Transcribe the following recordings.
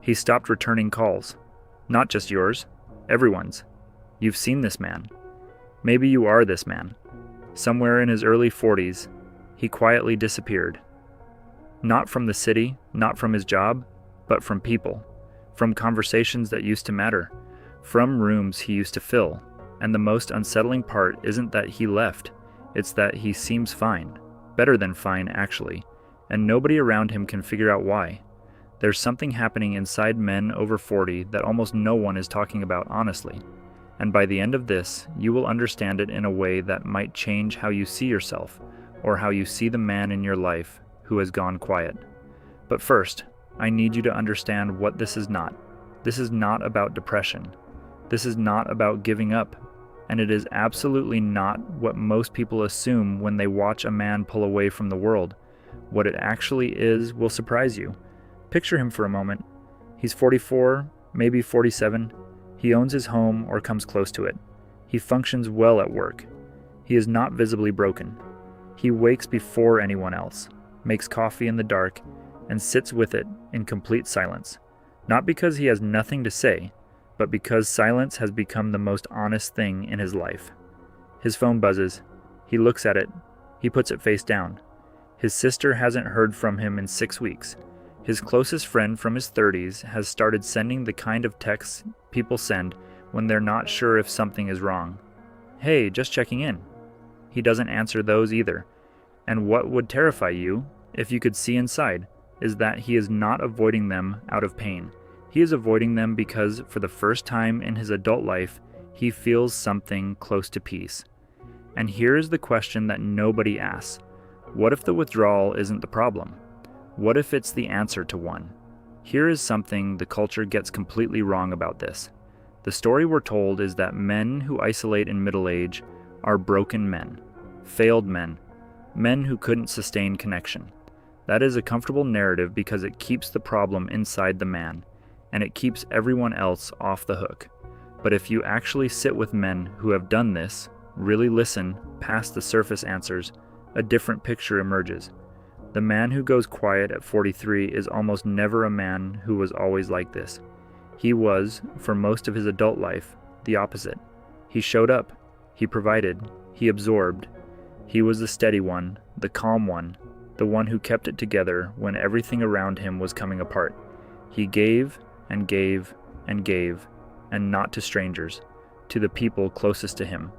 He stopped returning calls. Not just yours, everyone's. You've seen this man. Maybe you are this man. Somewhere in his early 40s, he quietly disappeared. Not from the city, not from his job, but from people, from conversations that used to matter, from rooms he used to fill. And the most unsettling part isn't that he left, it's that he seems fine, better than fine actually, and nobody around him can figure out why. There's something happening inside men over 40 that almost no one is talking about honestly. And by the end of this, you will understand it in a way that might change how you see yourself, or how you see the man in your life who has gone quiet. But first, I need you to understand what this is not. This is not about depression. This is not about giving up. And it is absolutely not what most people assume when they watch a man pull away from the world. What it actually is will surprise you. Picture him for a moment. He's 44, maybe 47. He owns his home or comes close to it. He functions well at work. He is not visibly broken. He wakes before anyone else, makes coffee in the dark, and sits with it in complete silence. Not because he has nothing to say, but because silence has become the most honest thing in his life. His phone buzzes. He looks at it. He puts it face down. His sister hasn't heard from him in 6 weeks. His closest friend from his 30s has started sending the kind of texts people send when they're not sure if something is wrong. Hey, just checking in. He doesn't answer those either. And what would terrify you, if you could see inside, is that he is not avoiding them out of pain. He is avoiding them because, for the first time in his adult life, he feels something close to peace. And here is the question that nobody asks. What if the withdrawal isn't the problem? What if it's the answer to one? Here is something the culture gets completely wrong about this. The story we're told is that men who isolate in middle age are broken men, failed men, men who couldn't sustain connection. That is a comfortable narrative because it keeps the problem inside the man, and it keeps everyone else off the hook. But if you actually sit with men who have done this, really listen past the surface answers, a different picture emerges. The man who goes quiet at 43 is almost never a man who was always like this. He was, for most of his adult life, the opposite. He showed up, he provided, he absorbed. He was the steady one, the calm one, the one who kept it together when everything around him was coming apart. He gave and gave and gave, and not to strangers, to the people closest to him.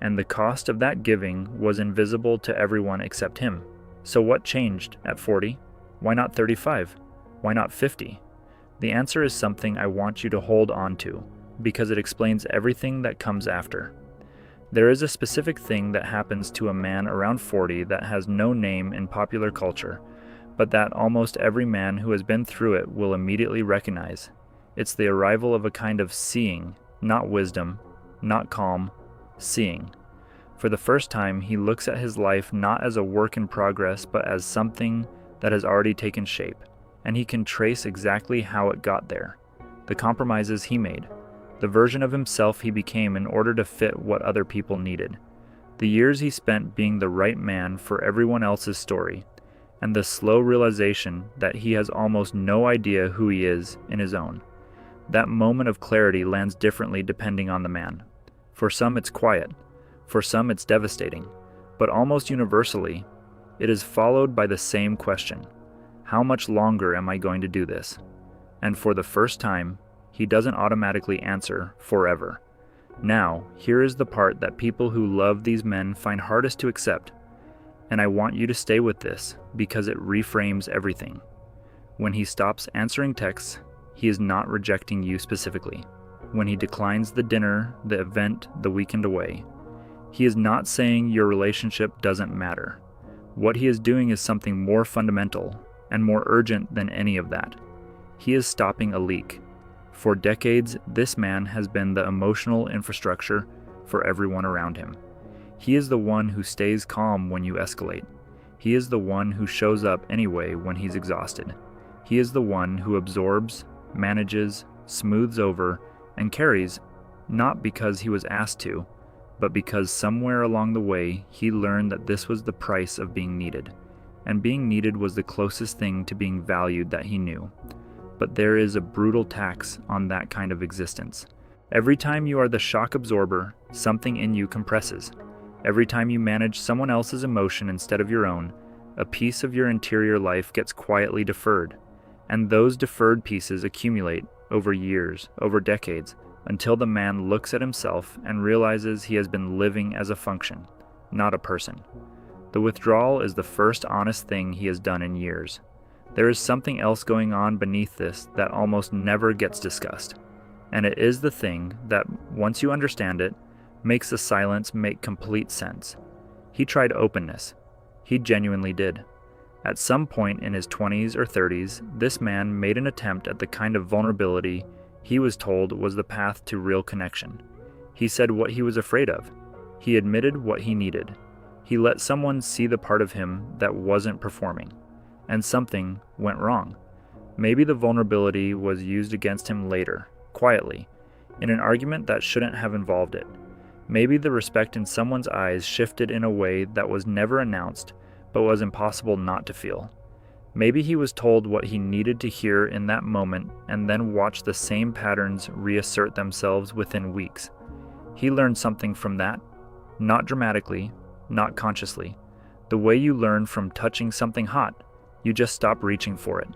And the cost of that giving was invisible to everyone except him. So what changed at 40? Why not 35? Why not 50? The answer is something I want you to hold on to, because it explains everything that comes after. There is a specific thing that happens to a man around 40 that has no name in popular culture, but that almost every man who has been through it will immediately recognize. It's the arrival of a kind of seeing, not wisdom, not calm, seeing. For the first time, he looks at his life not as a work in progress, but as something that has already taken shape, and he can trace exactly how it got there. The compromises he made, the version of himself he became in order to fit what other people needed, the years he spent being the right man for everyone else's story, and the slow realization that he has almost no idea who he is in his own. That moment of clarity lands differently depending on the man. For some it's quiet, for some it's devastating, but almost universally, it is followed by the same question: how much longer am I going to do this? And for the first time, he doesn't automatically answer forever. Now, here is the part that people who love these men find hardest to accept, and I want you to stay with this because it reframes everything. When he stops answering texts, he is not rejecting you specifically. When he declines the dinner, the event, the weekend away, he is not saying your relationship doesn't matter. What he is doing is something more fundamental and more urgent than any of that. He is stopping a leak. For decades, this man has been the emotional infrastructure for everyone around him. He is the one who stays calm when you escalate. He is the one who shows up anyway when he's exhausted. He is the one who absorbs, manages, smooths over, and carries, not because he was asked to, but because somewhere along the way he learned that this was the price of being needed, and being needed was the closest thing to being valued that he knew. but there is a brutal tax on that kind of existence. Every time you are the shock absorber, something in you compresses. Every time you manage someone else's emotion instead of your own, a piece of your interior life gets quietly deferred. And those deferred pieces accumulate over years, over decades, until the man looks at himself and realizes he has been living as a function, not a person. The withdrawal is the first honest thing he has done in years. There is something else going on beneath this that almost never gets discussed. And it is the thing that, once you understand it, makes the silence make complete sense. He tried openness. He genuinely did. At some point in his 20s or 30s, this man made an attempt at the kind of vulnerability he was told was the path to real connection. He said what he was afraid of. He admitted what he needed. He let someone see the part of him that wasn't performing. And something went wrong. Maybe the vulnerability was used against him later, quietly, in an argument that shouldn't have involved it. Maybe the respect in someone's eyes shifted in a way that was never announced, but was impossible not to feel. Maybe he was told what he needed to hear in that moment and then watched the same patterns reassert themselves within weeks. He learned something from that, not dramatically, not consciously. The way you learn from touching something hot, you just stop reaching for it.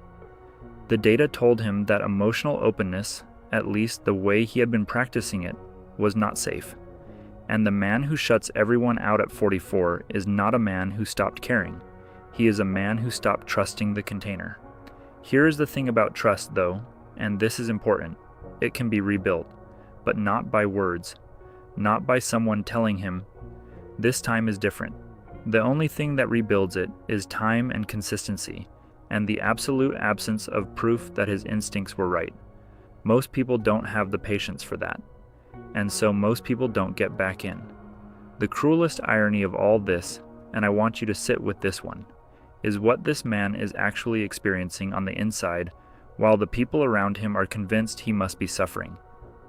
The data told him that emotional openness, at least the way he had been practicing it, was not safe. And the man who shuts everyone out at 44 is not a man who stopped caring. He is a man who stopped trusting the container. Here is the thing about trust, though, and this is important. It can be rebuilt, but not by words, not by someone telling him, "This time is different." The only thing that rebuilds it is time and consistency, and the absolute absence of proof that his instincts were right. Most people don't have the patience for that, and so most people don't get back in. The cruelest irony of all this, and I want you to sit with this one, is what this man is actually experiencing on the inside, while the people around him are convinced he must be suffering.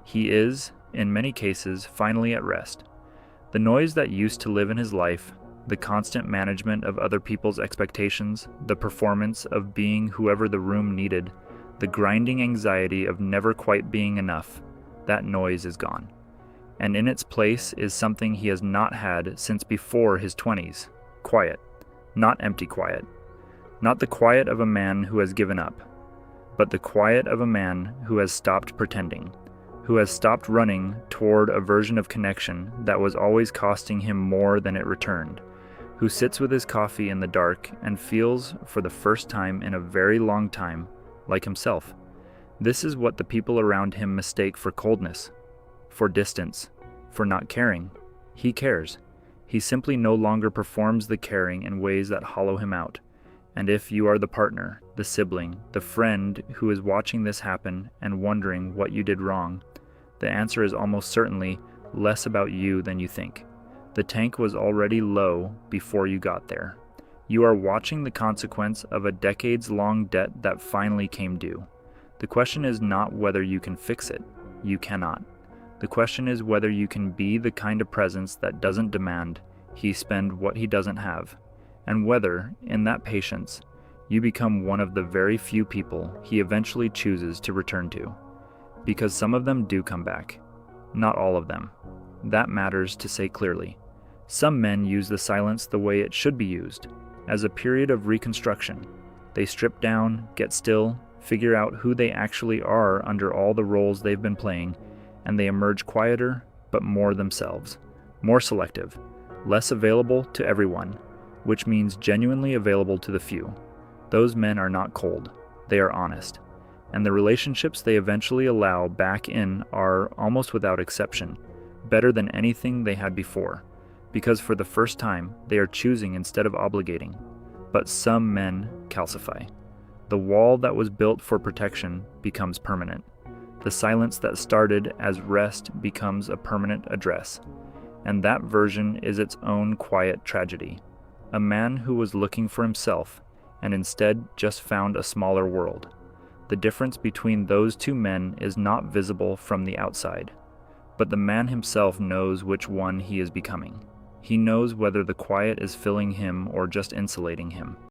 He is, in many cases, finally at rest. The noise that used to live in his life, the constant management of other people's expectations, the performance of being whoever the room needed, the grinding anxiety of never quite being enough, that noise is gone. And in its place is something he has not had since before his 20s, quiet. Not empty quiet. Not the quiet of a man who has given up, but the quiet of a man who has stopped pretending, who has stopped running toward a version of connection that was always costing him more than it returned, who sits with his coffee in the dark and feels, for the first time in a very long time, like himself. This is what the people around him mistake for coldness, for distance, for not caring. He cares. He simply no longer performs the caring in ways that hollow him out. And if you are the partner, the sibling, the friend who is watching this happen and wondering what you did wrong, the answer is almost certainly less about you than you think. The tank was already low before you got there. You are watching the consequence of a decades-long debt that finally came due. The question is not whether you can fix it. You cannot. The question is whether you can be the kind of presence that doesn't demand he spend what he doesn't have, and whether, in that patience, you become one of the very few people he eventually chooses to return to. Because some of them do come back. Not all of them. That matters to say clearly. Some men use the silence the way it should be used, as a period of reconstruction. They strip down, get still, figure out who they actually are under all the roles they've been playing, and they emerge quieter, but more themselves, more selective, less available to everyone, which means genuinely available to the few. Those men are not cold, they are honest, and the relationships they eventually allow back in are, almost without exception, better than anything they had before, because for the first time they are choosing instead of obligating. But some men calcify. The wall that was built for protection becomes permanent. The silence that started as rest becomes a permanent address. And that version is its own quiet tragedy. A man who was looking for himself and instead just found a smaller world. The difference between those two men is not visible from the outside, but the man himself knows which one he is becoming. He knows whether the quiet is filling him or just insulating him.